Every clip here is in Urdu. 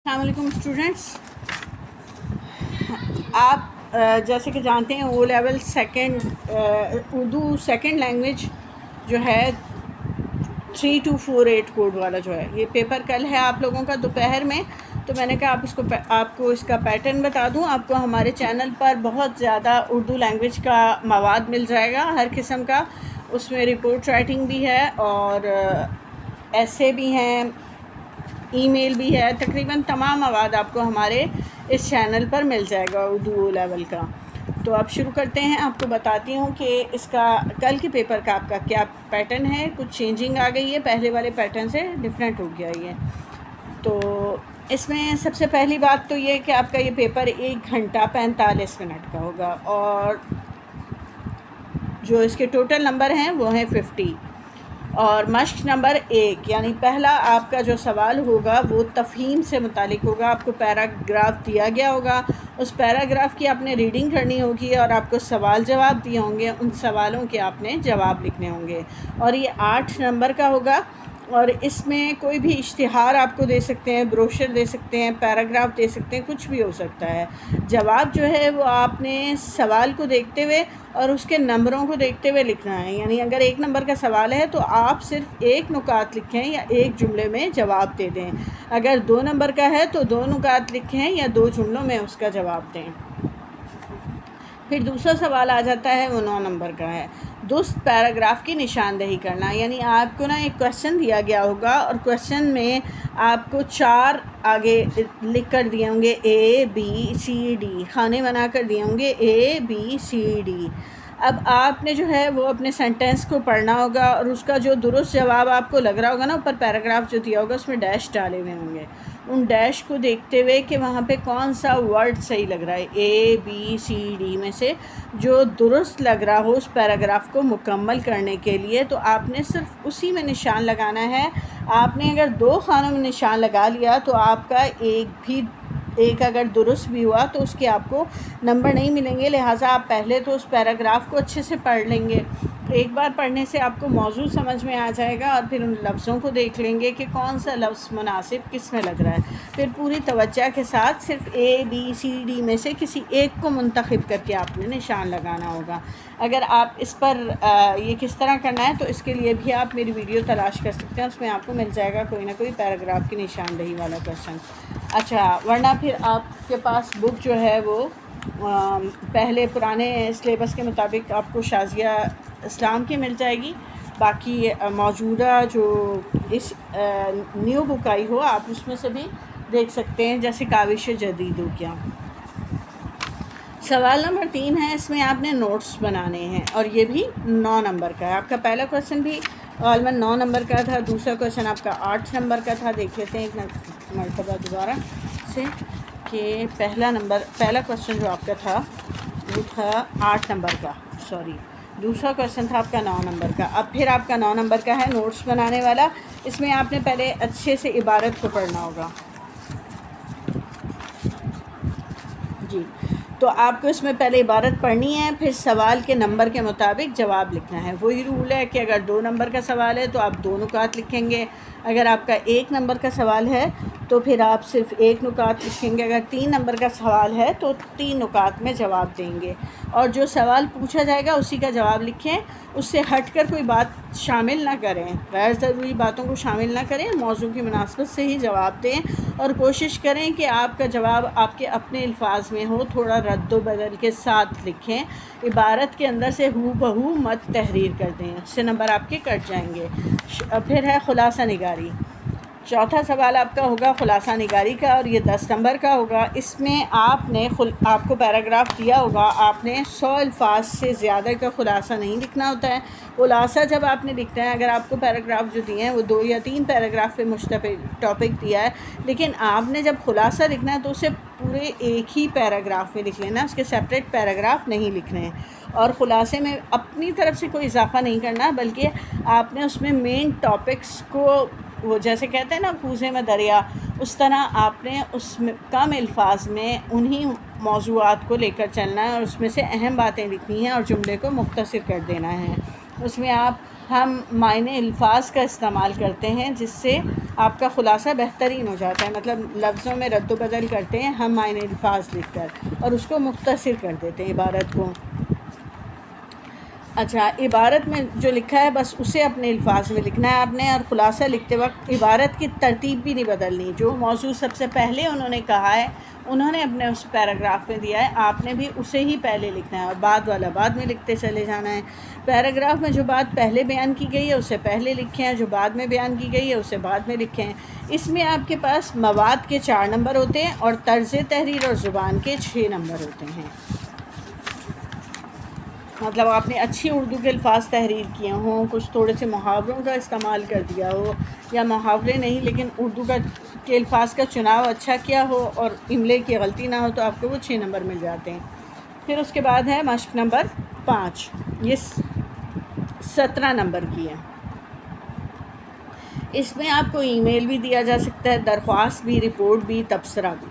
السلام علیکم اسٹوڈنٹس، آپ جیسے کہ جانتے ہیں O level Urdu second language جو ہے 3248 کوڈ والا جو ہے، یہ پیپر کل ہے آپ لوگوں کا دوپہر میں. تو میں نے کہا آپ کو اس کا پیٹرن بتا دوں. آپ کو ہمارے چینل پر بہت زیادہ اردو لینگویج کا مواد مل جائے گا، ہر قسم کا. اس میں رپورٹ رائٹنگ بھی ہے اور ایسے بھی ہیں، ای میل بھی ہے. تقریباً تمام مواد آپ کو ہمارے اس چینل پر مل جائے گا اردو او لیول کا. تو اب شروع کرتے ہیں. آپ کو بتاتی ہوں کہ اس کا کل کے پیپر کا آپ کا کیا پیٹرن ہے. کچھ چینجنگ آ گئی ہے، پہلے والے پیٹرن سے ڈیفرنٹ ہو گیا یہ. تو اس میں سب سے پہلی بات تو یہ کہ آپ کا یہ پیپر 1 گھنٹہ 45 منٹ کا ہوگا، اور جو اس کے ٹوٹل نمبر ہیں وہ ہیں 50. اور مشق نمبر 1 یعنی پہلا آپ کا جو سوال ہوگا وہ تفہیم سے متعلق ہوگا. آپ کو پیراگراف دیا گیا ہوگا، اس پیراگراف کی آپ نے ریڈنگ کرنی ہوگی، اور آپ کو سوال جواب دیے ہوں گے، ان سوالوں کے آپ نے جواب لکھنے ہوں گے. اور یہ 8 نمبر کا ہوگا، اور اس میں کوئی بھی اشتہار آپ کو دے سکتے ہیں، بروشر دے سکتے ہیں، پیراگراف دے سکتے ہیں، کچھ بھی ہو سکتا ہے. جواب جو ہے وہ آپ نے سوال کو دیکھتے ہوئے اور اس کے نمبروں کو دیکھتے ہوئے لکھنا ہے. یعنی اگر 1 نمبر کا سوال ہے تو آپ صرف 1 نکات لکھیں یا 1 جملے میں جواب دے دیں. اگر 2 نمبر کا ہے تو 2 نکات لکھیں یا 2 جملوں میں اس کا جواب دیں. پھر دوسرا سوال آ جاتا ہے، وہ 9 نمبر کا ہے. درست پیراگراف کی نشاندہی کرنا. یعنی آپ کو ایک کویشچن دیا گیا ہوگا، اور کویشچن میں آپ کو 4 آگے لکھ کر دیے ہوں گے، ABCD، خانے بنا کر دیے ہوں گے ABCD. اب آپ نے جو ہے وہ اپنے سینٹینس کو پڑھنا ہوگا، اور اس کا جو درست جواب آپ کو لگ رہا ہوگا نا، اوپر پیراگراف جو دیا ہوگا اس میں ڈیش ڈالے ہوئے ہوں گے. ان ڈیش کو دیکھتے ہوئے کہ وہاں پہ کون سا ورڈ صحیح لگ رہا ہے، ABCD میں سے جو درست لگ رہا ہو اس پیراگراف کو مکمل کرنے کے لیے، تو آپ نے صرف اسی میں نشان لگانا ہے. آپ نے اگر 2 خانوں میں نشان لگا لیا تو آپ کا ایک اگر درست بھی ہوا تو اس کے آپ کو نمبر نہیں ملیں گے. لہٰذا آپ پہلے تو اس پیراگراف کو اچھے سے پڑھ لیں گے. ایک بار پڑھنے سے آپ کو موضوع سمجھ میں آ جائے گا، اور پھر ان لفظوں کو دیکھ لیں گے کہ کون سا لفظ مناسب کس میں لگ رہا ہے. پھر پوری توجہ کے ساتھ صرف ABCD میں سے کسی ایک کو منتخب کر کے آپ نے نشان لگانا ہوگا. اگر آپ اس پر یہ کس طرح کرنا ہے تو اس کے لیے بھی آپ میری ویڈیو تلاش کر سکتے ہیں، اس میں آپ کو مل جائے گا کوئی نہ کوئی پیراگراف کی نشاندہی والا کویشچن. اچھا، ورنہ پھر آپ کے پاس بک جو ہے وہ پہلے پرانے سلیبس کے مطابق آپ کو شازیہ اسلام کی مل جائے گی. باقی موجودہ جو اس نیو بک آئی ہو آپ اس میں سے بھی دیکھ سکتے ہیں، جیسے کاوش جدید ہو گیا. سوال نمبر 3 ہے، اس میں آپ نے نوٹس بنانے ہیں، اور یہ بھی 9 نمبر کا ہے. آپ کا پہلا کویشچن بھی غالباً 9 نمبر کا تھا، دوسرا کویشچن آپ کا 8 نمبر کا تھا. دیکھ لیتے ہیں ایک مرتبہ دوبارہ سے کہ پہلا کویشچن جو آپ کا تھا وہ تھا 8 نمبر کا، دوسرا کویشچن تھا آپ کا 9 نمبر کا. اب پھر آپ کا 9 نمبر کا ہے نوٹس بنانے والا. اس میں آپ نے پہلے اچھے سے عبارت کو پڑھنا ہوگا. جی، تو آپ کو اس میں پہلے عبارت پڑھنی ہے، پھر سوال کے نمبر کے مطابق جواب لکھنا ہے. وہی رول ہے کہ اگر 2 نمبر کا سوال ہے تو آپ 2 نکات لکھیں گے. اگر آپ کا 1 نمبر کا سوال ہے تو پھر آپ صرف 1 نکات لکھیں گے. اگر 3 نمبر کا سوال ہے تو 3 نکات میں جواب دیں گے. اور جو سوال پوچھا جائے گا اسی کا جواب لکھیں، اس سے ہٹ کر کوئی بات شامل نہ کریں، غیر ضروری باتوں کو شامل نہ کریں. موضوع کی مناسبت سے ہی جواب دیں، اور کوشش کریں کہ آپ کا جواب آپ کے اپنے الفاظ میں ہو، تھوڑا رد و بدل کے ساتھ لکھیں. عبارت کے اندر سے ہو بہو مت تحریر کر دیں، اس سے نمبر آپ کے کٹ جائیں گے. پھر ہے خلاصہ نگاری. چوتھا سوال آپ کا ہوگا خلاصہ نگاری کا، اور یہ 10 نمبر کا ہوگا. اس میں آپ کو پیراگراف دیا ہوگا، آپ نے 100 الفاظ سے زیادہ کا خلاصہ نہیں لکھنا ہوتا ہے. خلاصہ جب آپ نے لکھنا ہے، اگر آپ کو پیراگراف جو دیے ہیں وہ 2 یا 3 پیراگراف پہ مشتمل ٹاپک دیا ہے، لیکن آپ نے جب خلاصہ لکھنا ہے تو اسے پورے ایک ہی پیراگراف میں لکھ لینا، اس کے سیپریٹ پیراگراف نہیں لکھنے ہیں. اور خلاصے میں اپنی طرف سے کوئی اضافہ نہیں کرنا، بلکہ آپ نے اس میں مین ٹاپکس کو، وہ جیسے کہتے ہیں نا کوزے میں دریا، اس طرح آپ نے اس میں کم الفاظ میں انہی موضوعات کو لے کر چلنا ہے، اور اس میں سے اہم باتیں لکھنی ہیں اور جملے کو مختصر کر دینا ہے. اس میں آپ ہم معنی الفاظ کا استعمال کرتے ہیں جس سے آپ کا خلاصہ بہترین ہو جاتا ہے. مطلب لفظوں میں رد و بدل کرتے ہیں ہم معنی الفاظ لکھ کر اور اس کو مختصر کر دیتے ہیں عبارت کو. اچھا، عبارت میں جو لکھا ہے بس اسے اپنے الفاظ میں لکھنا ہے آپ نے، اور خلاصہ لکھتے وقت عبارت کی ترتیب بھی نہیں بدلنی. جو موضوع سب سے پہلے انہوں نے کہا ہے انہوں نے اپنے اس پیراگراف میں دیا ہے، آپ نے بھی اسے ہی پہلے لکھنا ہے اور بعد والا بعد میں لکھتے چلے جانا ہے. پیراگراف میں جو بات پہلے بیان کی گئی ہے اسے پہلے لکھیں، جو بعد میں بیان کی گئی ہے اسے بعد میں لکھیں. اس میں آپ کے پاس مواد کے 4 نمبر ہوتے ہیں اور طرز تحریر اور زبان کے 6 نمبر ہوتے ہیں. مطلب آپ نے اچھی اردو کے الفاظ تحریر کیے ہوں، کچھ تھوڑے سے محاوروں کا استعمال کر دیا ہو، یا محاورے نہیں لیکن اردو کے الفاظ کا چناؤ اچھا کیا ہو اور املے کی غلطی نہ ہو تو آپ کو وہ 6 نمبر مل جاتے ہیں. پھر اس کے بعد ہے مشق نمبر 5، یہ 17 نمبر کی ہے. اس میں آپ کو ای میل بھی دیا جا سکتا ہے، درخواست بھی، رپورٹ بھی، تبصرہ بھی.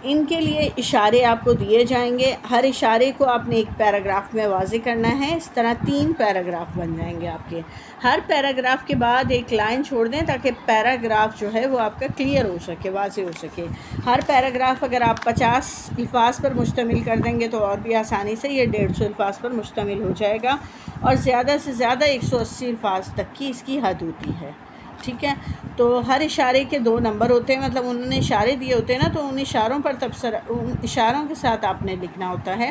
ان کے لیے اشارے آپ کو دیے جائیں گے، ہر اشارے کو آپ نے ایک پیراگراف میں واضح کرنا ہے. اس طرح 3 پیراگراف بن جائیں گے آپ کے. ہر پیراگراف کے بعد ایک لائن چھوڑ دیں تاکہ پیراگراف جو ہے وہ آپ کا کلیئر ہو سکے، واضح ہو سکے. ہر پیراگراف اگر آپ 50 الفاظ پر مشتمل کر دیں گے تو اور بھی آسانی سے یہ 150 الفاظ پر مشتمل ہو جائے گا، اور زیادہ سے زیادہ 180 الفاظ تک کی اس کی حد ہوتی ہے. ٹھیک ہے، تو ہر اشارے کے 2 نمبر ہوتے ہیں، مطلب انہوں نے اشارے دیے ہوتے ہیں نا، تو ان اشاروں پر تبصرہ ان اشاروں کے ساتھ آپ نے لکھنا ہوتا ہے.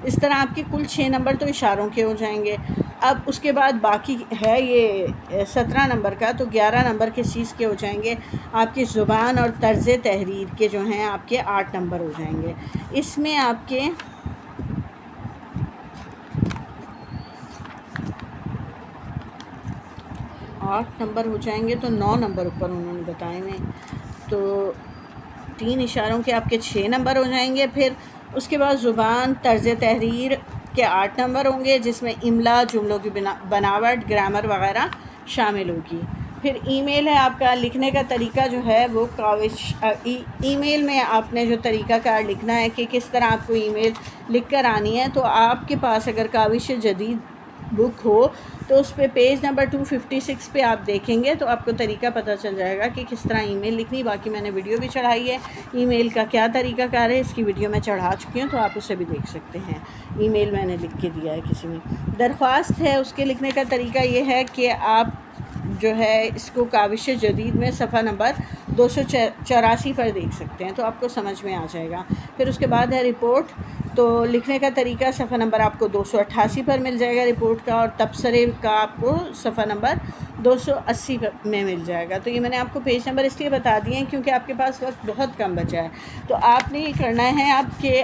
اس طرح آپ کے کل 6 نمبر تو اشاروں کے ہو جائیں گے. اب اس کے بعد باقی ہے یہ 17 نمبر کا، تو 11 نمبر کس چیز کے ہو جائیں گے؟ آپ کی زبان اور طرز تحریر کے جو ہیں آپ کے 8 نمبر ہو جائیں گے. اس میں آپ کے 8 نمبر ہو جائیں گے، تو 9 نمبر اوپر انہوں نے بتائے ہوئے. تو 3 اشاروں کے آپ کے 6 نمبر ہو جائیں گے. پھر اس کے بعد زبان، طرز تحریر کے 8 نمبر ہوں گے جس میں املا، جملوں کی بناوٹ، گرامر وغیرہ شامل ہوگی. پھر ای میل ہے آپ کا، لکھنے کا طریقہ جو ہے وہ کاوش ای میل میں آپ نے جو طریقہ کار لکھنا ہے کہ کس طرح آپ کو ای میل لکھ کر آنی ہے. تو آپ کے پاس اگر کاوش جدید بک ہو تو اس پہ پیج نمبر 256 پہ آپ دیکھیں گے تو آپ کو طریقہ پتہ چل جائے گا کہ کس طرح ای میل لکھنی. باقی میں نے ویڈیو بھی چڑھائی ہے ای میل کا کیا طریقہ کار ہے، اس کی ویڈیو میں چڑھا چکی ہوں، تو آپ اسے بھی دیکھ سکتے ہیں. ای میل میں نے لکھ کے دیا ہے کسی نے. درخواست ہے، اس کے لکھنے کا طریقہ یہ ہے کہ آپ جو ہے اس کو کاوش جدید میں صفحہ نمبر 284 پر دیکھ سکتے ہیں، تو آپ کو سمجھ میں آ جائے گا. پھر اس کے بعد ہے رپورٹ. تو لکھنے کا طریقہ صفحہ نمبر آپ کو 288 پر مل جائے گا رپورٹ کا، اور تبصرے کا آپ کو صفحہ نمبر 280 میں مل جائے گا. تو یہ میں نے آپ کو پیج نمبر اس لیے بتا دیے ہیں کیونکہ آپ کے پاس وقت بہت کم بچا ہے. تو آپ نے یہ کرنا ہے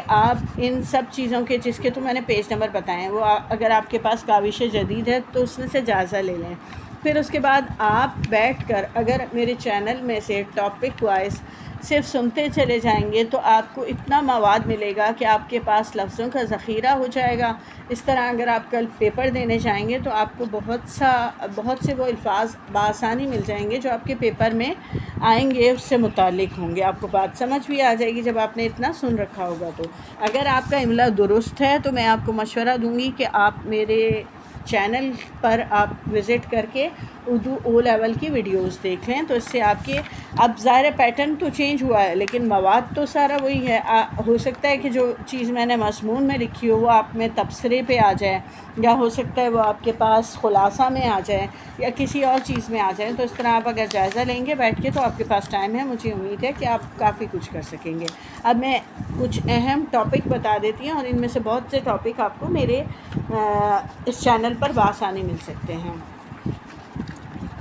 آپ ان سب چیزوں کے جس کے تو میں نے پیج نمبر بتائے ہیں وہ اگر آپ کے پاس کاوش جدید ہے تو اس میں سے جائزہ لے لیں. پھر اس کے بعد آپ بیٹھ کر اگر میرے چینل میں سے ٹاپک وائز صرف سنتے چلے جائیں گے تو آپ کو اتنا مواد ملے گا کہ آپ کے پاس لفظوں کا ذخیرہ ہو جائے گا. اس طرح اگر آپ کل پیپر دینے جائیں گے تو آپ کو بہت سے وہ الفاظ بآسانی مل جائیں گے جو آپ کے پیپر میں آئیں گے، اس سے متعلق ہوں گے. آپ کو بات سمجھ بھی آ جائے گی جب آپ نے اتنا سن رکھا ہوگا. تو اگر آپ کا املا درست ہے تو میں آپ کو مشورہ دوں گی کہ آپ میرے چینل پر آپ وزٹ کر کے اردو او لیول کی ویڈیوز دیکھ لیں. تو اس سے آپ کے اب ظاہر پیٹرن تو چینج ہوا ہے لیکن مواد تو سارا وہی ہے. ہو سکتا ہے کہ جو چیز میں نے مضمون میں لکھی ہو وہ آپ میں تبصرے پہ آ جائے، یا ہو سکتا ہے وہ آپ کے پاس خلاصہ میں آ جائے، یا کسی اور چیز میں آ جائے. تو اس طرح آپ اگر جائزہ لیں گے بیٹھ کے تو آپ کے پاس ٹائم ہے، مجھے امید ہے کہ آپ کافی کچھ کر سکیں گے. اب میں کچھ اہم ٹاپک بتا دیتی ہوں، اور ان میں سے بہت سے ٹاپک آپ کو میرے اس چینل پر بآسانی مل سکتے ہیں.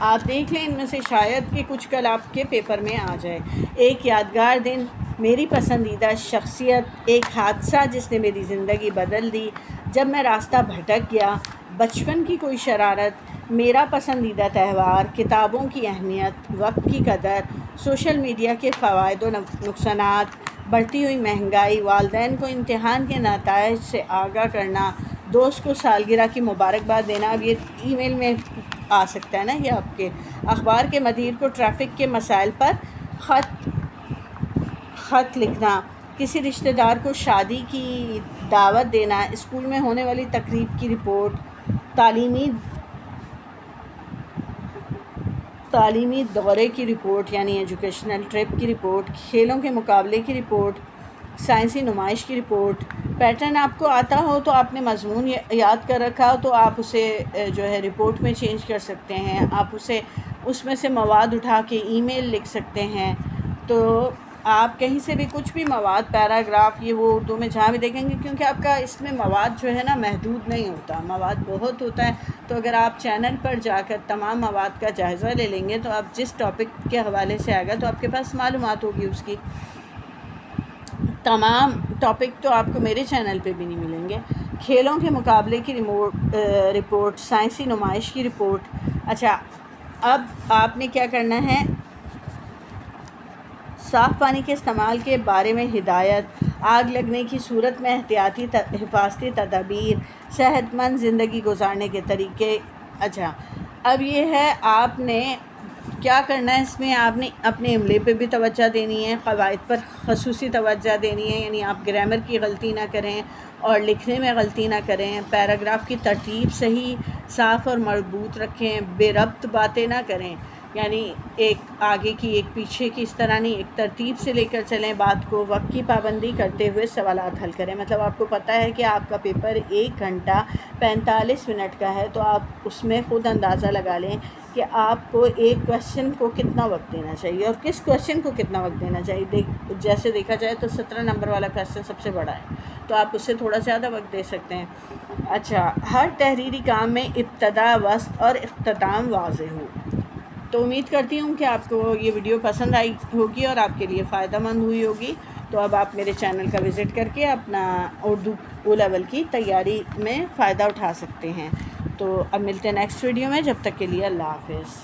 آپ دیکھ لیں ان میں سے شاید کہ کچھ کل آپ کے پیپر میں آ جائے. ایک یادگار دن، میری پسندیدہ شخصیت، ایک حادثہ جس نے میری زندگی بدل دی، جب میں راستہ بھٹک گیا، بچپن کی کوئی شرارت، میرا پسندیدہ تہوار، کتابوں کی اہمیت، وقت کی قدر، سوشل میڈیا کے فوائد و نقصانات، بڑھتی ہوئی مہنگائی، والدین کو امتحان کے نتائج سے آگاہ کرنا، دوست کو سالگرہ کی مبارکباد دینا. اب یہ ای میل میں آ سکتا ہے نا یہ آپ کے. اخبار کے مدیر کو ٹریفک کے مسائل پر خط لکھنا، کسی رشتہ دار کو شادی کی دعوت دینا، اسکول میں ہونے والی تقریب کی رپورٹ، تعلیمی تعلیمی دورے کی رپورٹ یعنی ایجوکیشنل ٹرپ کی رپورٹ، کھیلوں کے مقابلے کی رپورٹ، سائنسی نمائش کی رپورٹ۔ پیٹرن آپ کو آتا ہو تو آپ نے مضمون یاد کر رکھا ہو تو آپ اسے جو ہے رپورٹ میں چینج کر سکتے ہیں، آپ اسے اس میں سے مواد اٹھا کے ای میل لکھ سکتے ہیں۔ تو آپ کہیں سے بھی کچھ بھی مواد، پیراگراف، یہ وہ اردو میں جہاں بھی دیکھیں گے، کیونکہ آپ کا اس میں مواد جو ہے نا محدود نہیں ہوتا، مواد بہت ہوتا ہے۔ تو اگر آپ چینل پر جا کر تمام مواد کا جائزہ لے لیں گے تو آپ جس ٹاپک کے حوالے سے آئے گا تو آپ کے پاس معلومات ہوگی اس کی۔ تمام ٹاپک تو آپ کو میرے چینل پہ بھی نہیں ملیں گے۔ کھیلوں کے مقابلے کی رپورٹ، سائنسی نمائش کی رپورٹ۔ اچھا، اب آپ نے کیا کرنا ہے، صاف پانی کے استعمال کے بارے میں ہدایت، آگ لگنے کی صورت میں احتیاطی حفاظتی تدابیر، صحت مند زندگی گزارنے کے طریقے۔ اچھا، اب یہ ہے آپ نے کیا کرنا ہے، اس میں آپ نے اپنے عملے پہ بھی توجہ دینی ہے، قواعد پر خصوصی توجہ دینی ہے، یعنی آپ گرامر کی غلطی نہ کریں اور لکھنے میں غلطی نہ کریں، پیراگراف کی ترتیب صحیح، صاف اور مربوط رکھیں، بے ربط باتیں نہ کریں، یعنی ایک آگے کی ایک پیچھے کی، اس طرح نہیں، ایک ترتیب سے لے کر چلیں بات کو، وقت کی پابندی کرتے ہوئے سوالات حل کریں۔ مطلب آپ کو پتہ ہے کہ آپ کا پیپر 1 گھنٹہ 45 منٹ کا ہے، تو آپ اس میں خود اندازہ لگا لیں کہ آپ کو ایک کویشچن کو کتنا وقت دینا چاہیے اور کس کویشچن کو کتنا وقت دینا چاہیے۔ جیسے دیکھا جائے تو 17 نمبر والا کویشچن سب سے بڑا ہے، تو آپ اس سے تھوڑا زیادہ وقت دے سکتے ہیں۔ اچھا، ہر تحریری کام میں ابتدا، وسط اور اختتام واضح ہو۔ تو امید کرتی ہوں کہ آپ کو یہ ویڈیو پسند آئی ہوگی اور آپ کے لیے فائدہ مند ہوئی ہوگی۔ تو اب آپ میرے چینل کا وزٹ کر کے اپنا اردو او لیول کی تیاری میں فائدہ اٹھا سکتے ہیں۔ تو اب ملتے ہیں نیکسٹ ویڈیو میں، جب تک کے لیے اللہ حافظ۔